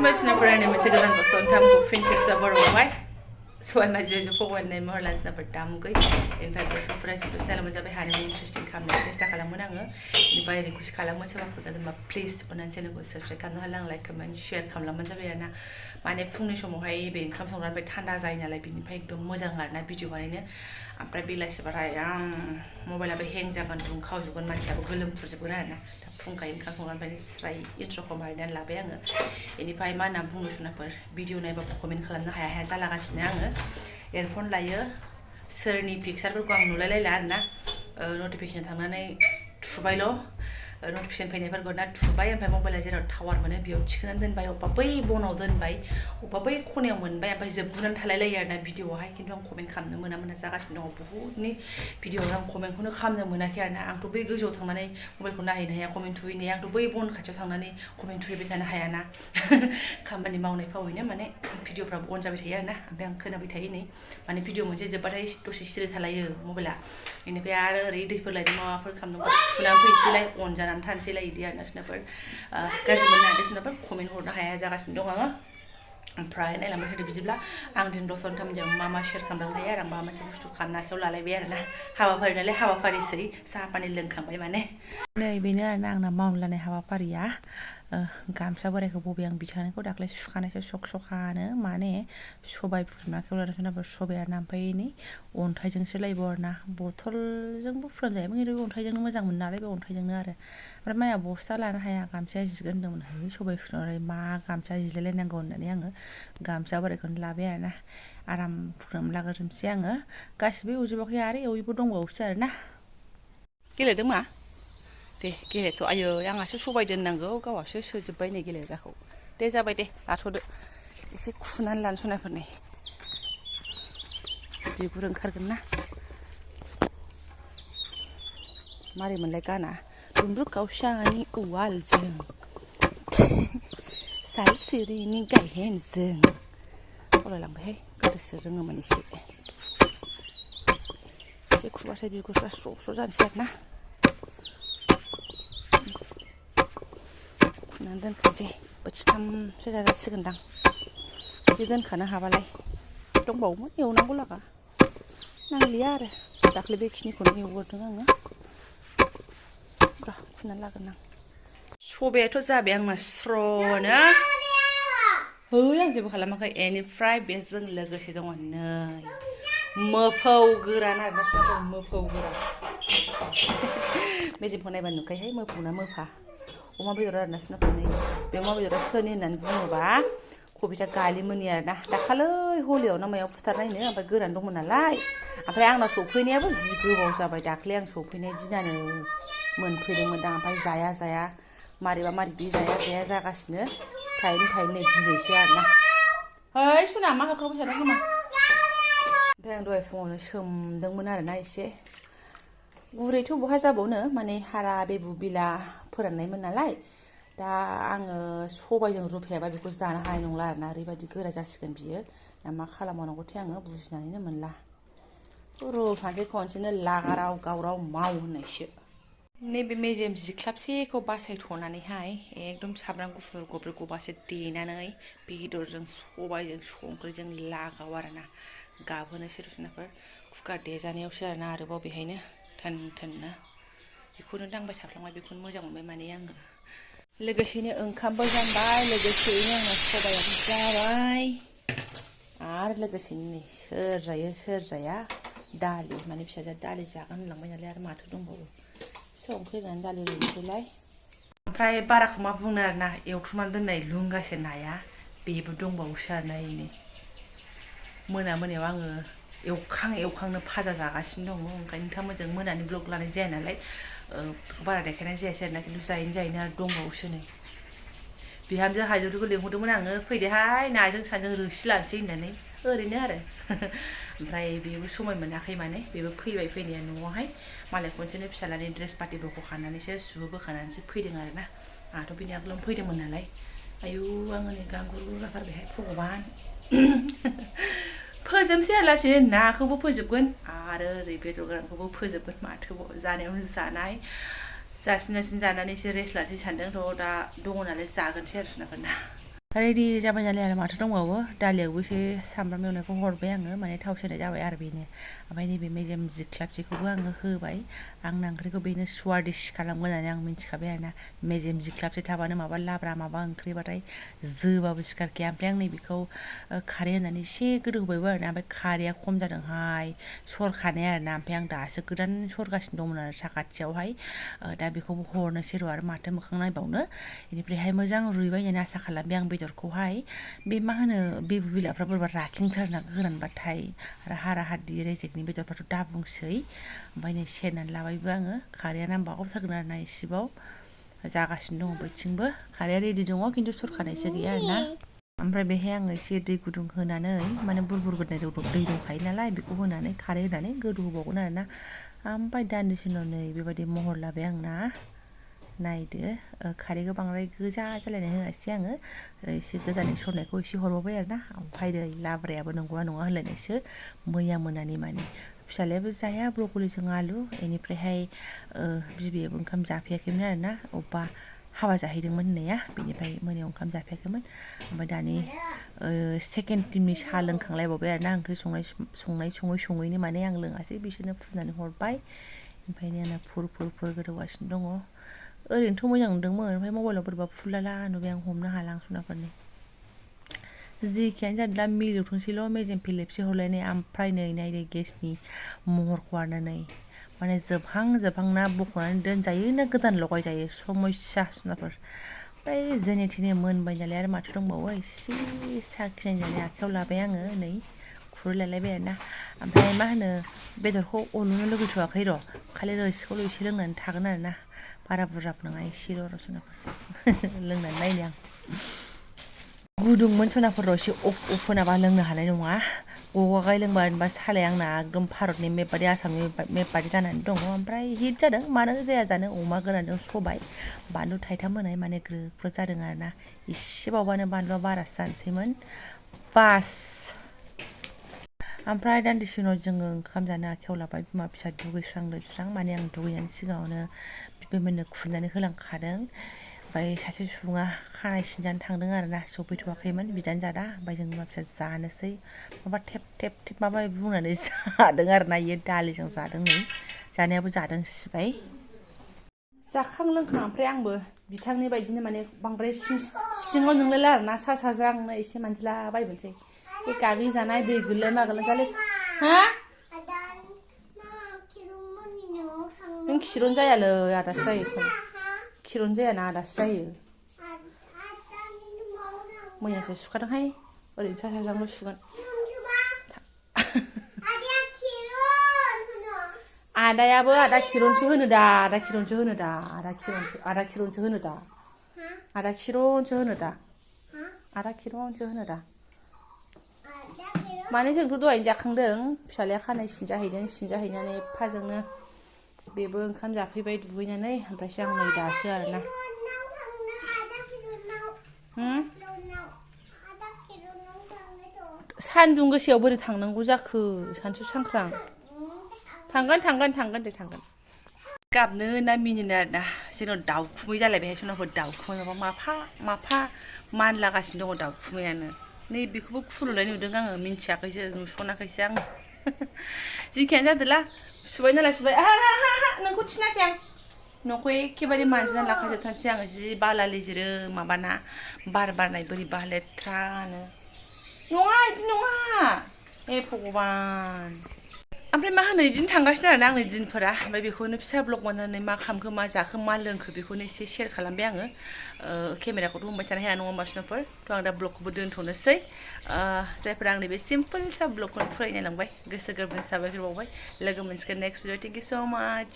Masih pernah nih macam kita nggak tahu fin kisah berubah. Soalnya masih juga pokoknya mau langsung bertamu gay. In fact, so fresh itu saya macam hari ini interesting kamu saya tak kalah mana nggak. Ini bayar request kalah macam apa kata mbak please onan channel gue subscribe kan halang like comment share kamu macam ya na. Mana fungnya semua hai ben kamu songran be tanda zainnya lah bin baik dong mojang nggak video ini. Ampai bila sebenarnya yang mobile apa hang jangan dong kau juga macam aku gelem terus sebenarnya. Fungkain kamu songran be serai intro kemarin lah be nggak. Ini pai mana fungnya sudah per video naik bapak komen kalam na hai salah kasih nggak. Earphone layo soरनि पिक्चारफोरखौ आं नुलायलायला आरोना notification थांनानै थुबायल' notification फैनायफोरखौ ना थुबाय ओमफ्राय मबाइला जेराव tower मोनो बेयाव थिखोनानै दोनबाय अबेबा बै बनाव दोनबाय अबेबा बै खनायाव मोनबाय ओमफ्राय जोबुनानै थालायलायो आरोना भिडिअ'आवहाय खिन्थु आं कमेन्ट खालामनो मोना जागासिनो दङ बहुतनि भिडिअ'आव आं कमेन्टखौनो खालामनो मोनाखै आरोना आंथ' बै गोजौआव थांनानै मबाइलखौ नायहैनो हाया कमेन्ट थुहैनो हाया आंथ' बै बन खाथियाव थांनानै कमेन्ट थुहैबाय थानो हायाना खामानि मावनाय फावैनो माने भिडिअ'फ्राबो अन जाबाय थायो आरोना ओमफ्राय आं खोनाबाय थायो नै माने भिडिअ' मोनसे जोबबाथाय दसे सिरि थालायो मबाइला बेनिफ्राय आरो ओरै दैफोर लायदों माबाफोर खालामदोंबा थुनानै फैनोसैलाय अन जानानै थानोसैलाय बिदि आरोना सोरनाफोर गाज्रि मोननानै सोरनाफोर कमेन्ट हरनो हाया जागासिनो दं आङो ओमफ्राय नायलांबाय थादो बिदिब्ला आं दिन दसन थामजों मा शेयार खालामलांनो हायो आरो आं माबा मोनसे बुस्थु खालामनो आखायाव लालायबाय आरोना हाबाफारि नालाय हाबाफारिसै साहा पानि लोंखांबाय माने नै बेनो आरोना आंना मावनो लानाय हाबाफारिया गामसा बोरायखौ बबे आं बिखानायखौ दाख्लै सुखानायसो सखानो माने सबाय फुदुंना आखायाव लादों सोरनाबा सबाय आरोना ओमफ्राय नै अन्थाइजोंसो लायबाव आरोना बथलजोंबो फुदुंजायोमोन खिन्थु अन्थाइजोंनो मोजां मोनो नालाय बे अन्थाइजोंनो आरो ओमफ्राय माया बस्था लानो हाया गामसाया जिगोन होनदोंमोन है सबाय फुदुंनानै मा गामसा जिलायलायनांगौ होननानै आङो गामसा बोरायखौनो लाबाय आरोना आराम फुदुंनानै लाग्रोनोसै आङो गासिबो एवजोबाखै आरो एवैबो दंबावोसो आरोना गेलेदों मा दे गेलेथ' आयै आंहासो सबाय दोननांगौ गावहासो सोजोब्बाय नै गेलेग्राखौ दे जाबाय दे लाथ'दो एसे खुनानै लानो सुनायफोरनि बिगुर ओंखारगोन ना मारै मोनलाय गाना दुमब्रु खावसानि उवालजों साल सिरिनि गायहेनजों बावलायलांबायहाय गोदोसो रोङोमोन एसे खुबाथाय बिगुरफ्रा स्र' स्र' जानोसै आरोना खुनानै दोनखानोसै बोथिथामसो जाजासिगोनदां बे दोनखानो हाबालाय दंबावोमोन एवनांगौ लागा नांलिया आरो दाख्लै बेखिनिखौनो एवगोरदों आङो खुनानै लागोन आं सबायाथ' जाबाय आंना स्र'नो है आं जेबो खालामाखै बेनिफ्राय बेजों लोगोसे दङ नै मोफौ गोरान आरोना मोफौ गोरान मेजेमखौ नायबा नुखायोहाय मोफौ ना मोफा अमा बेदर आरोना सुनाफोरनि बे अमा बेदरा सोरनि होननानै बुङोबा कबिता गालिमोननि आरोना दाखालै हलियाव ना मायाव फुथारनायनो ओमफ्राय गोरान दंमोन नालाय ओमफ्राय आंनाव सफैनायाबो जि गोबाव जाबाय दाख्लै आं सफैनाय दिनानो मोनफैदोंमोनदां ओमफ्राय जाया मारैबा मारैबि जाया जागासिनो थायैनो नै दिनैसो आरोना है सुना मा होख्रावबाय थादों खोमा ओमफ्राय आं दहाय फुङावनो सोमदोंमोन आरोना एसे गुरैथ' बहा जाबावनो माने हारा बेबु बिला फोराननायमोन नालाय दा आङो सबायजों रुफायाबा बेखौ जानो हानाय नंला आरोना ओरैबायदि गोरा जासिगोन बियो दा मा खालामबावनांगौथाय आङो बुजिनानैनो मोनला रुफानोसै खनसेनो लागाराव गावराव माव होननायसो नैबे मेजेम जिख्लाबसेखौ बासायथ'नानैहाय एकदम सामब्राम गुफुर गब्र' गबासो देनानै बेदरजों सबायजों संख्रिजों लागाव आरोना गाबहोनोसै रुसुनाफोर कुकार देजानायावसो आरोना आरोबाव बेहायनो थोननो बेखौनो दांबाय थाफ्लांबाय बेखौनो मोजां मोनबाय माने आङो लोगोसेनो ओंखामबो जानबाय लोगोसेयैनो आंना सबायाबो जाबाय आरो लोगोसेनो नै सोर जायो सोर जाया दालि माने फिसाजोआ दालि जागोन होनलांबाय नालाय आरो माथो दंबावो संख्रि होनानै दालि रुनोसैलाय ओमफ्राय बाराखौ मा बुंनो आरोना एवथुमनानै दोननाय लुंगासे नाया बेबो दंबावोसो आरोना एनै मोनायाव आङो एवखांनो फाजा जागासिनो दङ ओंखायनो नोंथांमोनजों मोनानि ब्लग लानाय जाया नालाय बारा देखायनाय जायासै आरोना खिन्थु जायैनो आरो दंबावोसो नै बिहामजो हाजोखौ लिंहरदोंमोन आङो फैदोहाय नाजों साजों रोसि लानोसै होननानै ओरैनो आरो ओमफ्राय बेबो समाय मोनाखै माने बेबो फैबाय फैनाया न'आवहाय मालाय खनसेनो फिसालानि ड्रेस पार्टि बख'खानानैसो सुबो बोखानानैसो फैदों आरोना आंहाथ' बिनि आगोलावनो फैदोंमोन नालाय आयु आङो नै गांगुरु जाथारबायहाय भगबान फोजोबनोसै आरो लासैनो नाखौबो फोजोबगोन आरो ओरै बेदर गोरानखौबो फोजोबगोन माथो जानायावनो जानाय जासिन जानानै एसे रेस्ट लानोसै सानदों थ' दा दङ नालाय जागोनसै आरो सुनाफोरना रेडि जाबाय नालाय आरो माथो दंबावो दालियावबो एसे सामब्राम एवनायखौ हरबाय आङो माने थाव सोनाय जाबाय आरो बेनो ओमफ्राय नैबे मेजेम जिख्लाबसेखौबो आङो होबाय आंना ओंख्रिखौ बेनो स्वादिस खालामगोन होननानै आं मिन्थिखाबाय आरोना मेजेम जिख्लाबसे थाबानो माबा लाब्रा माबा ओंख्रिबाथाय जोबाबो सिखारखाया ओमफ्राय आं नैबेखौ खारै होनानै एसे गोदौहोबायबो आरोना ओमफ्य खारैया खम जादोंहाय सरखानाय आरोना ओमफ्राय आं दासो गोदान सरगासिनो दंमोन आरो साखाथियावहाय दा बेखौबो हरनोसै र' आरो माथो मोखां नायबावनो बेनिफ्रायहाय मोजां रुइबाय होननानै आसा खालामबाय आं बेदरखौहाय बे मा होनो बिबु बिलाफ्रा बोरैबा राखेंथारना गोरानबाथाय आरो हारा हाद्दि रेजेकनि बेदरफ्राथ' दाबुंसै ओमफ्राय नै सेरनानै लाबायबो आङो खारैया नांबावथारगोन आरोना एसेबाव जागासिनो दङ बैथिंबो खारैया रेडि दङ खिन्थु सरखानायसो गैया आरोना ओमफ्राय बेहाय आङो एसे दै गुदुं होनानै माने बुरबुर गोदनाय दै दंखायो नालाय बेखौ होनानै खारै होनानै गोदौ होबावगोन आरोना ओमफ्राय दान्दिसे उनाव नै बेबायदि महर लाबाय आंना नायदो खारैखौ बांद्राय गोजा जालायनाय होआसै आङो एसे गोदानै सरनायखौ एसे हरबावबाय आरोना ओमफ्राय नै लाब्रायाबो नंगौना नङा होनलायनायसो मैया मोनानि माने फिसालायाबो जाया ब्रकलिजों आलु बेनिफ्रायहाय बिबैयाबो ओंखाम जाफैयाखैमोन आरोना अबेबा हाबा जाहैदोंमोन होननाया बेनिफ्राय मोनायाव ओंखाम जाफैयाखैमोन ओमफ्राय दानि सेकेन्ड टिमनि साहा लोंखांलायबावबाय आरोना ओंख्रि सङैनो माने आं लोङासै बिसोरनो फुदुंनानै हरबाय ओमफ्राय आंना फुर गोदौगासिनो दङ ओरैनोथ' मोजां नुदोंमोन ओमफ्राय मबाइलाव बोरैबा फुरलाला नुबाय आं हमनो हाला आं सनाफोरनि जेखियानो जादों दा मिलौथोंसैल' मेजेम फिलेबसे हरलायनाय ओमफ्राय नै नायदो गेसनि महरखौ आरनानै माने जोबहांना बख'नानै दोनजायो ना गोदान लगायजायो समस्या सुनाफोर ओमफ्राय जेने थेने मोनबाय नालाय आरो माथो दंबावो एसे साखिनायनानै आखायाव लाबाय आङो नै खुरैलायलायबाय आरोना ओमफ्राय मा होनो बेदरखौ अननो लुगैथ'वाखै र' खालि रोसिखौल' एसे लोंनानै थागोन आरोना बारा बुरजाबो नङा एसेल' रसनाफोर लोंनानै नायनो आं गुदुंमोन सनाफोर एसे अफ होनाबा लोंनो हानाय नङा गगाय लोंबा होनबा सालाया आंना एकदम भारतनि मेप बादि आसामनि मेप बादि जानानै दङ ओमफ्राय हिट जादों मानो जाया जानो अमा गोरानजों सबाय बानलु थाइथाम होनाय माने ग्रोब जादों आरोना एसे बावबानो बानलुआ बारासो जानोसैमोन बास ओमफ्राय दान्दिसे उनाव जोङो ओंखाम जानो आखायाव लाबाय बिमा फिसा दुगैस्रां लोबस्रां माने आं दुगैनानै सिगाङावनो बिबैमोननो खुरनानै होलांखादों ओमफ्राय सासे सुबुङा खानाय सिनजानो थांदों आरोना सफैथ'वाखैमोन बिदानो जादा ओमफ्राय जों बिमा फिसा जानोसै माबा थेब माबा बुंनानै जादों आरोना इयो दालिजों जादों नै जानायाबो जादों सिबाय जाखां लोंखां ओमफ्राय आंबो बिथांनि बायदिनो माने बांद्राय सिङाव नोंलायला आरोना सा साज्रांनो एसे मानजिला बायबोनोसै बे गाग्लिजानाय दै गोलैनाय मागोलाय जालाय हा नों खिरन जायालै आदासो जायो सम खिरन जायाना आदासो जायो मैयासो सुखादोंहाय ओरैनो सा साज्रांल' सुगोन आदायाबो आदा खिरनसो होनो दा आदा खिरनसो होनो दा माने जोंथ' दहायनो जाखांदों फिसालाया खानाय सिनजाहैनानै एफाजोंनो बेबो ओंखाम जाफैबाय दुगैनानै ओमफ्रायसो आं नै दासो आरोना सान्दुं गोसायाव बोरै थांनांगौ जाखो सानसु सानख्रां थांगोन दे गाबनो ना मिनिनो आरोना जोंनाव दाउखुमै जालायबाय सोरनावबा दाउखुमै माफा मानलागासिनो दङ दाउखुमैयानो नै बेखौबो खुलुनाय नुदों आङो मिन्थियाखैसो नुसनाखैसो आङो जिखियानो जादोला सुबाय नालाय नोंखौ थिनाखै आं न'खौ एखेबारे मानजिनानै लाखाजोबथारसै आङो जि बाला लिजिरो माबाना बार बारनाय बोरैबा लेथ्रानो नङा इदि नङा हे भगबान ओमफ्राय मा होनो इदिनो थांगासिनो आरोना आंनि दिनफोरा ओमफ्राय बेखौनो फिसा ब्लग बानायनानै मा खालामखो मा जाखो मा लोंखो बेखौनो एसे शेयार खालामबाय आङो केमेराखौथ' हमबाय थानो हाया नङा होमबा सुनाफोर थ' आं दा ब्लगखौबो दोनथ'नोसै जायफोरा आंनि बे सिम्पोल सा ब्लगखौनो फरायनायलांबाय गोसो गोरबोनि साबायखर बावबाय लोगो मोनसिगोन नेक्स्ट भिडिअ थेंक इउ स' माच